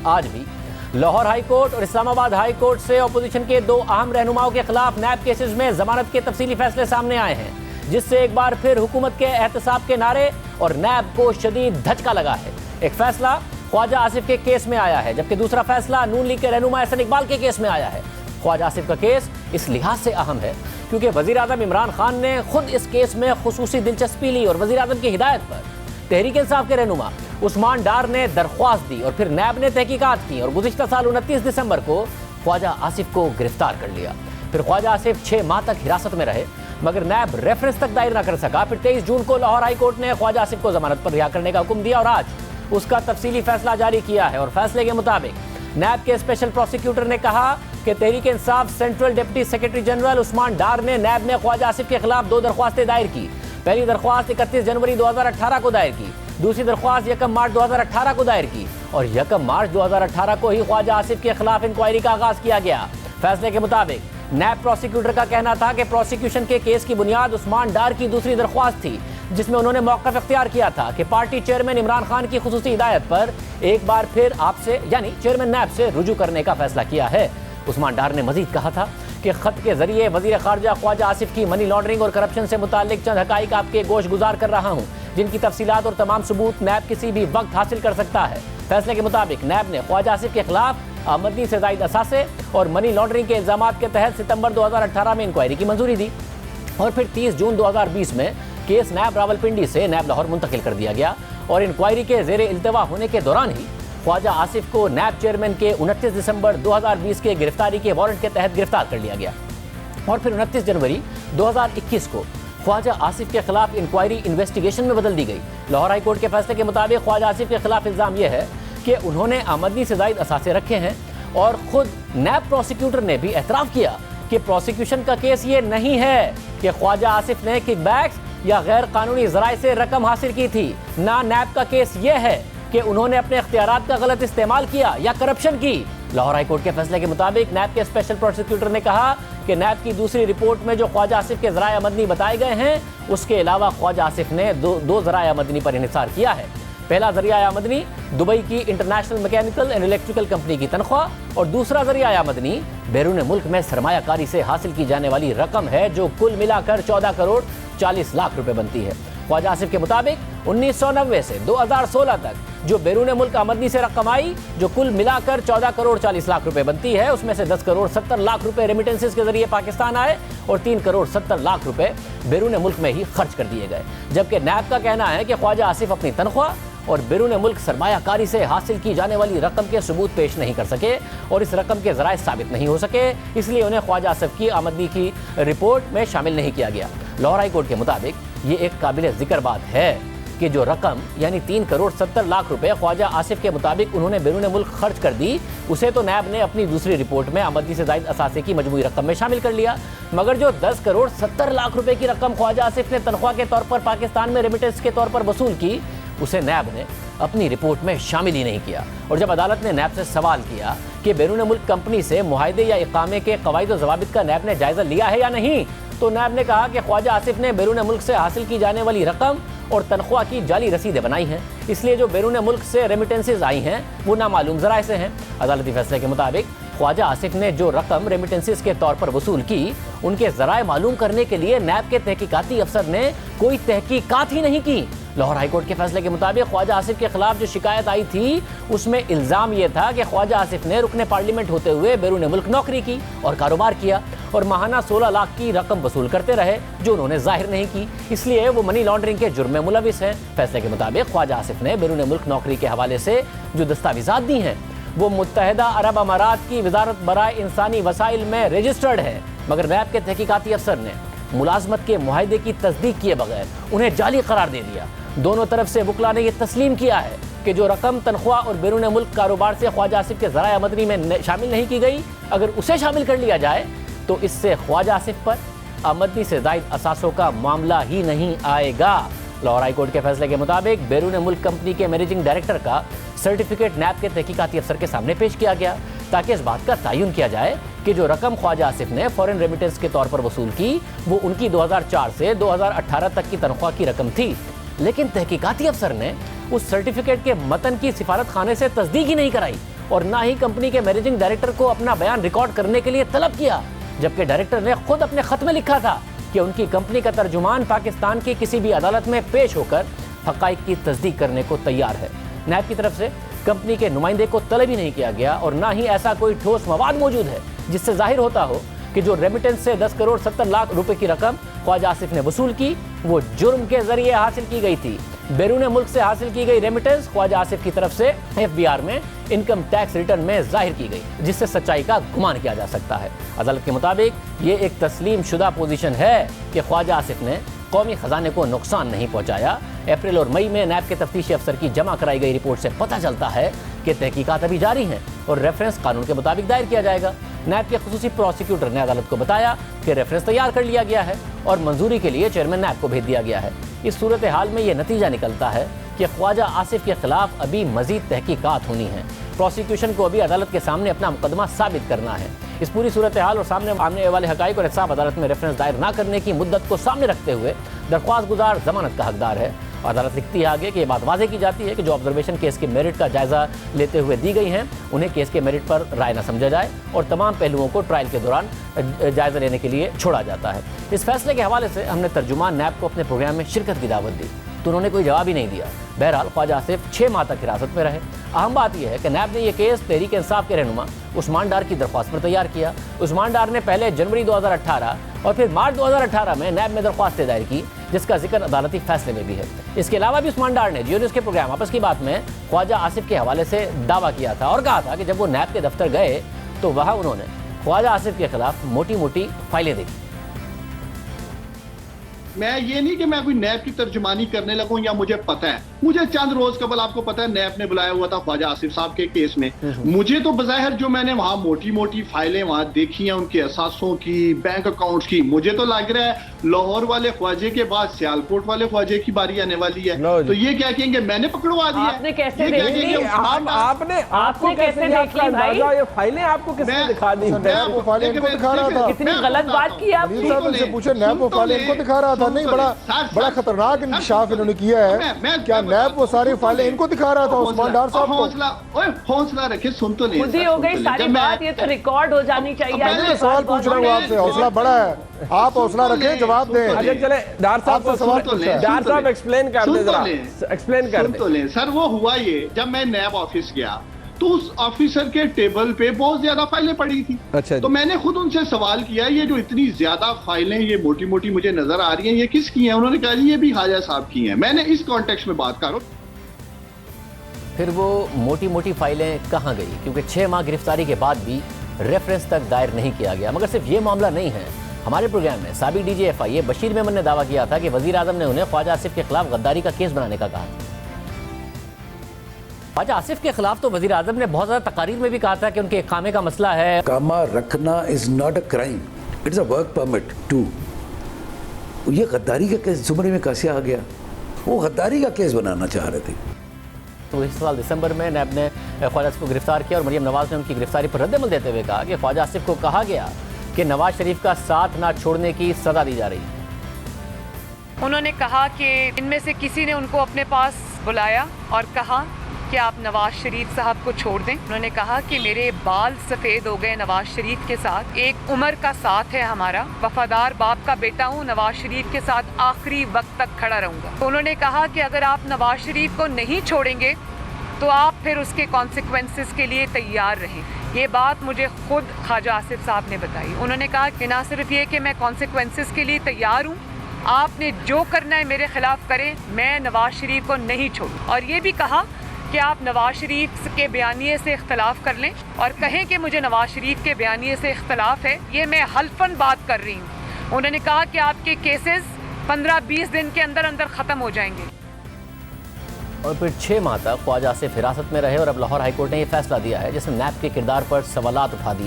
आज भी Lahore high court और इस्लामाबाद हाई कोर्ट से अपोजिशन के दो अहम रहनुमाओं के खिलाफ नैब केसेस में जमानत के तफसीली फैसले सामने आए हैं, जिससे एक बार फिर हुकूमत के एहतसाब के नारे और नैब को शदीद धचका लगा है। एक फैसला ख्वाजा आसिफ के केस में आया है, जबकि दूसरा फैसला नून लीग के रहनुमा एहसन इकबाल के केस में आया है। ख्वाजा आसिफ का केस इस लिहाज से अहम है क्योंकि वजीर आज़म इमरान खान ने खुद इस केस में खुसूसी दिलचस्पी ली और वजीर आज़म की हिदायत पर तहरीक इंसाफ के रहनुमा उस्मान डार ने दरख्वास्त दी और फिर नैब ने तहकीकात की और गुज़िश्ता साल 29 दिसंबर को ख्वाजा आसिफ को गिरफ्तार कर लिया। फिर ख्वाजा आसिफ 6 माह तक हिरासत में रहे, मगर नैब रेफरेंस तक दायर न कर सका। फिर 23 जून को लाहौर हाई कोर्ट ने ख्वाजा आसिफ को जमानत पर रिहा करने का हुक्म दिया और आज उसका तफसीली फैसला जारी किया है। और फैसले के मुताबिक नैब के स्पेशल प्रोसिक्यूटर ने कहा कि Tehreek Insaf central deputy secretary general Usman Dar ने नैब में ख्वाजा आसिफ के खिलाफ 2 दरख्वास्तें दायर की। पहली दरख्वास्त 31 जनवरी 2018 को दायर की, दूसरी दरख्वास्त 1 मार्च 2018 को दायर की और 1 मार्च 2018 को ही ख्वाजा आसिफ के खिलाफ इंक्वायरी का आगाज किया गया। फैसले के मुताबिक नैब प्रोसिक्यूटर का कहना था कि प्रोसिक्यूशन के केस की बुनियाद उस्मान डार की दूसरी दरख्वास्त थी, जिसमें उन्होंने मौक़िफ़ इख्तियार किया था कि पार्टी चेयरमैन इमरान खान की खुसूसी हिदायत पर एक बार फिर आपसे यानी चेयरमैन नैब से रुजू करने का फैसला किया है। उस्मान डार ने मजीद कहा था कि खत के जरिए वजीर खारजा ख्वाजा आसिफ की मनी लॉन्ड्रिंग और करप्शन से मुतालिक चंद हकाइक आपके गोश गुजार कर रहा हूँ, जिनकी तफसीलात और तमाम सबूत नैब किसी भी वक्त हासिल कर सकता है। फैसले के मुताबिक नैब ने ख्वाजा आसिफ के खिलाफ आमदनी से ज़ायद असासे और मनी लॉन्ड्रिंग के इल्ज़ामात के तहत सितंबर 2018 में इंक्वायरी की मंजूरी दी और फिर 30 जून 2020 में केस नैब रावलपिंडी से नैब लाहौर मुंतकिल कर दिया गया और इंक्वायरी के ज़ेरे इल्तवा होने के दौरान ही ख्वाजा आसिफ को नैब चेयरमैन के 29 दिसंबर 2020 के गिरफ्तारी के वारंट के तहत गिरफ्तार कर लिया गया और फिर 29 जनवरी 2021 को ख्वाजा आसिफ के खिलाफ इंक्वायरी इन्वेस्टिगेशन में बदल दी गई। लाहौर हाई कोर्ट के फैसले के मुताबिक ख्वाजा आसिफ के खिलाफ इल्ज़ाम यह है कि उन्होंने आमदनी से ज़ायद असासे रखे हैं और खुद नैब प्रोसिक्यूटर ने भी एतराफ़ किया कि प्रोसिक्यूशन का केस ये नहीं है कि ख्वाजा आसिफ ने किकबैक्स या गैर कानूनी ज़राए से रकम हासिल की थी। ना नैब का केस ये है कि उन्होंने अपने इख्तियारात का गलत इस्तेमाल किया या करप्शन की। लाहौर हाई कोर्ट के फैसले के मुताबिक नैब के स्पेशल प्रोसिक्यूटर ने कहा कि नैब की दूसरी रिपोर्ट में जो ख्वाजा आसिफ के ज़राए आमदनी बताए गए हैं, उसके अलावा ख्वाजा आसिफ ने दो ज़राए आमदनी पर इन्हिसार किया है। पहला ज़रिया आमदनी दुबई की international mechanical and electrical company की तनख्वाह और दूसरा ज़रिया आमदनी बैरून मुल्क में सरमायाकारी से हासिल की जाने वाली रकम है, जो कुल मिलाकर 14 करोड़ 40 लाख रुपए बनती है। ख्वाजा आसिफ के मुताबिक 1990 से 2016 तक जो बैरून मुल्क आमदनी से रकम आई, जो कुल मिलाकर 14 करोड़ 40 लाख रुपए बनती है, उसमें से 10 करोड़ 70 लाख रुपए रेमिटेंसेस के जरिए पाकिस्तान आए और 3 करोड़ 70 लाख रुपए बैरून मुल्क में ही खर्च कर दिए गए। जबकि नैब का कहना है कि ख्वाजा आसिफ अपनी तनख्वाह और बैरून मुल्क सरमायाकारी से हासिल की जाने वाली रकम के सबूत पेश नहीं कर सके और इस रकम के ज़राए साबित नहीं हो सके, इसलिए उन्हें ख्वाजा आसिफ की आमदनी की रिपोर्ट में शामिल नहीं किया गया। लाहौर हाई कोर्ट के मुताबिक ये एक काबिल ज़िक्र बात है कि जो रकम यानी 3 करोड़ 70 लाख रुपए ख्वाजा आसिफ के मुताबिक उन्होंने बैरून मुल्क खर्च कर दी, उसे तो नैब ने अपनी दूसरी रिपोर्ट में आमदनी से ज़ायद असासे की मजमूई रकम में शामिल कर लिया, मगर जो 10 करोड़ 70 लाख रुपए की रकम ख्वाजा आसिफ ने तनख्वाह के तौर पर पाकिस्तान में रेमिटेंस के तौर पर वसूल की, उसे नैब ने अपनी रिपोर्ट में शामिल ही नहीं किया। और जब अदालत ने नैब से सवाल किया कि बैरून मुल्क कंपनी से मुआहदे या इकामे के कवायद और ज़वाबित का नैब ने जायज़ा लिया है या नहीं, तो नैब ने कहा कि ख्वाजा आसिफ ने बैरून मुल्क से हासिल की जाने वाली रकम और तनख्वाह की जाली रसीदें बनाई हैं, इसलिए जो बैरून मुल्क से रेमिटेंसेज आई हैं वो नामालूम ज़राए से हैं। अदालती फैसले के मुताबिक ख्वाजा आसिफ ने जो रकम रेमिटेंसेज के तौर पर वसूल की, उनके ज़राए मालूम करने के लिए नैब के तहकीकाती अफसर ने कोई तहकीकात ही नहीं की। लाहौर हाई कोर्ट के फैसले के मुताबिक ख्वाजा आसिफ के खिलाफ जो शिकायत आई थी, उसमें इल्ज़ाम यह था कि ख्वाजा आसिफ ने रुकने पार्लियामेंट होते हुए बैरून मुल्क नौकरी की और कारोबार किया और माहाना 16 लाख की रकम वसूल करते रहे, जो उन्होंने जाहिर नहीं की, इसलिए वो मनी लॉन्ड्रिंग के जुर्म में मुलविस हैं। फैसले के मुताबिक ख्वाजा आसिफ ने बैरून मुल्क नौकरी के हवाले से जो दस्तावेज़ात दी हैं वो मुत्तहिदा अरब अमारात की वजारत बराए इंसानी वसाइल में रजिस्टर्ड है, मगर नैब के तहकीकाती अफसर ने मुलाजमत के मुआहदे की तस्दीक किए बगैर उन्हें जाली करार दे दिया। दोनों तरफ से वकला ने यह तस्लीम किया है कि जो रकम तनख्वाह और बैरून मुल्क कारोबार से ख्वाजा आसिफ के ज़राए आमदनी में शामिल नहीं की गई, अगर उसे शामिल कर लिया जाए तो इससे ख्वाजा आसिफ पर आमदनी से ज़ायद असासों का मामला ही नहीं आएगा। लाहौर हाई कोर्ट के फैसले के मुताबिक बैरून मुल्क कंपनी के मैनेजिंग डायरेक्टर का सर्टिफिकेट नैब के तहकीकाती अफसर के सामने पेश किया गया, ताकि इस बात का तयन किया जाए कि जो रकम ख्वाजा आसिफ ने फॉरेन रेमिटेंस के तौर पर वसूल की, वो उनकी 2004 से 2018 तक की तनख्वाह की रकम थी। लेकिन तहकीकाती अफसर ने उस सर्टिफिकेट के मतन की सिफारत खाने से तस्दीक ही नहीं कराई और ना ही कंपनी के मैनेजिंग डायरेक्टर को अपना बयान रिकॉर्ड करने के लिए तलब किया, जबकि डायरेक्टर ने खुद अपने खत में लिखा था कि उनकी कंपनी का तर्जुमान पाकिस्तान की किसी भी अदालत में पेश होकर हक़ाइक़ की तस्दीक करने को तैयार है। नैब की तरफ से कंपनी के नुमाइंदे को तलब ही नहीं किया गया और ना ही ऐसा कोई ठोस मवाद मौजूद है जिससे जाहिर होता हो कि जो रेमिटेंस से 10 करोड़ 70 लाख रुपए की रकम ख्वाजा आसिफ ने वसूल की वो जुर्म के जरिए हासिल की गई थी। बैरून मुल्क से हासिल की गई रेमिटेंस ख्वाजा आसिफ की तरफ से FBR में इनकम टैक्स रिटर्न में जाहिर की गई, जिससे सच्चाई का गुमान किया जा सकता है। अदालत के मुताबिक ये एक तस्लीम शुदा पोजीशन है कि ख्वाजा आसिफ ने कौमी खजाने को नुकसान नहीं पहुंचाया। अप्रैल और मई में नैब के तफ्तीशी अफसर की जमा कराई गई रिपोर्ट से पता चलता है कि तहकीकात अभी जारी हैं और रेफरेंस कानून के मुताबिक दायर किया जाएगा। नैब के खुसूसी प्रोसिक्यूटर ने अदालत को बताया कि रेफरेंस तैयार कर लिया गया है और मंजूरी के लिए चेयरमैन नैब को भेज दिया गया है। इस सूरत हाल में यह नतीजा निकलता है कि ख्वाजा आसिफ के खिलाफ अभी मजीद तहकीकात होनी है। प्रोसिक्यूशन को अभी अदालत के सामने अपना मुकदमा साबित करना है। इस पूरी सूरत हाल और सामने आने वाले हक़ाइक़ और इंसाफ अदालत में रेफरेंस दायर न करने की मुद्दत को सामने रखते हुए दरख्वास्त गुजार जमानत का हकदार है। अदालत लिखती है आगे कि ये बात वाज़ेह की जाती है कि जो ऑब्जर्वेशन केस के मेरिट का जायजा लेते हुए दी गई हैं उन्हें केस के मेरिट पर राय न समझा जाए और तमाम पहलुओं को ट्रायल के दौरान जायजा लेने के लिए छोड़ा जाता है। इस फैसले के हवाले से हमने तर्जुमान नैब को अपने प्रोग्राम में शिरकत की दावत दी तो उन्होंने कोई जवाब ही नहीं दिया। बहरहाल ख्वाजा आसिफ 6 माह तक हिरासत में रहे। अहम बात यह है कि नैब ने यह केस तहरीक इंसाफ के रहनुमा उस्मान डार की दरख्वास्त पर तैयार किया। उस्मान डार ने पहले जनवरी 2018 और फिर मार्च 2018 में नैब में दरख्वास्त दायर की, जिसका जिक्र अदालती फैसले में भी है। इसके अलावा भी उस्मान डार ने जियो न्यूज़ के प्रोग्राम आपस की बात में ख्वाजा आसिफ के हवाले से दावा किया था और कहा था कि जब वो नैब के दफ्तर गए तो वहाँ उन्होंने ख्वाजा आसिफ के खिलाफ मोटी मोटी फाइलें देखी। मैं ये नहीं कि मैं कोई नैब की तर्जुमानी करने लगूं या मुझे पता है। मुझे चंद रोज कबल आपको पता है नैब ने बुलाया हुआ था ख्वाजा आसिफ साहब के केस में। मुझे तो बज़ाहिर जो मैंने वहां मोटी मोटी फाइलें वहां देखी हैं उनके असासों की, बैंक अकाउंट्स की, मुझे तो लग रहा है लाहौर वाले ख्वाजे के बाद सियालकोट वाले ख्वाजे की बारी आने वाली है। तो ये क्या कहेंगे मैंने पकड़वा दिया? आपने कैसे देख ली? आपने कैसे देख ली भाई? ये फाइलें आपको किसने दिखा दी? नैब वो फाइलें इनको दिखा रहा था। कितनी गलत बात की आपने? साहब इनसे पूछे नैब वो फाइलें इनको दिखा रहा था। नहीं, बड़ा खतरनाक इंकशाफ इन्होंने किया है। क्या नैब वो सारी फाइलें इनको दिखा रहा था उस्मान डार साहब को? हौसला रखे, सुन तो ले। खुद ही हो गई सारी बात, ये तो रिकॉर्ड हो जानी चाहिए। मैं सवाल पूछ रहा हूँ आपसे, हौसला बड़ा है, आप हौसला रखें, जवाब दें। अच्छा चले डार साहब सवाल तो ले, डार साहब एक्सप्लेन कर दे जरा, एक्सप्लेन कर दे। सर वो हुआ ये, जब मैं नैब ऑफिस गया तो उस ऑफिसर के टेबल पे बहुत ज्यादा फाइलें पड़ी थी। अच्छा, तो मैंने खुद उनसे सवाल किया ये जो इतनी ज्यादा फाइलें ये मोटी मोटी मुझे नजर आ रही हैं ये किसकी हैं? उन्होंने कहा ये भी ख्वाजा साहब की हैं। मैंने इस कॉन्टेक्स्ट में बात कर रहा हूं। फिर वो मोटी मोटी फाइलें कहाँ गई? क्योंकि 6 माह गिरफ्तारी के बाद भी रेफरेंस तक दायर नहीं किया गया। मगर सिर्फ ये मामला नहीं है। हमारे प्रोग्राम में साबिक DGFI बशीर मेमन ने दावा किया था कि वजीर आजम ने उन्हें ख्वाजा आसिफ के खिलाफ गद्दारी का केस बनाने का कहा। ख्वाजा आसिफ के खिलाफ तो वजीर आजम ने बहुत ज़्यादा तकारीर में भी कहा था कि उनके इकामे का मसला है। इकामा रखना is not a crime, it's a work permit too. ये गद्दारी का केस जुमरे में कैसे आ गया? वो गद्दारी का केस बनाना चाह रहे थे। तो इस साल दिसंबर में नैब ने ख्वाजा आसिफ को गिरफ्तार किया और मरियम नवाज ने उनकी गिरफ्तारी पर रद्दअमल देते हुए कहा कि ख्वाजा आसिफ को कहा गया कि नवाज शरीफ का साथ ना छोड़ने की सजा दी जा रही है। उन्होंने कहा कि इनमें से किसी ने उनको अपने पास बुलाया और कहा कि आप नवाज शरीफ साहब को छोड़ दें। उन्होंने कहा कि मेरे बाल सफ़ेद हो गए नवाज शरीफ के साथ, एक उम्र का साथ है हमारा, वफादार बाप का बेटा हूँ, नवाज शरीफ के साथ आखिरी वक्त तक खड़ा रहूँगा। तो उन्होंने कहा कि अगर आप नवाज शरीफ को नहीं छोड़ेंगे तो आप फिर उसके कॉन्सिक्वेंसेस के लिए तैयार रहें। ये बात मुझे खुद ख्वाजा आसिफ साहब ने बताई। उन्होंने कहा कि ना सिर्फ ये कि मैं कॉन्सिक्वेंसेस के लिए तैयार हूँ, आपने जो करना है मेरे खिलाफ करें, मैं नवाज शरीफ को नहीं छोड़ूँ। और ये भी कहा कि आप नवाज शरीफ के बयानिए से इख्तलाफ कर लें और कहें कि मुझे नवाज शरीफ के बयानिए से इख्तलाफ है, ये मैं हल्फन बात कर रही हूँ। उन्होंने कहा कि आपके केसेस 15-20 दिन के अंदर अंदर ख़त्म हो जाएंगे। और फिर 6 माह तक ख्वाजा आसिफ हिरासत में रहे और अब लाहौर हाईकोर्ट ने यह फैसला दिया है जिसमें नैब के किरदार पर सवालात उठा दिए हैं।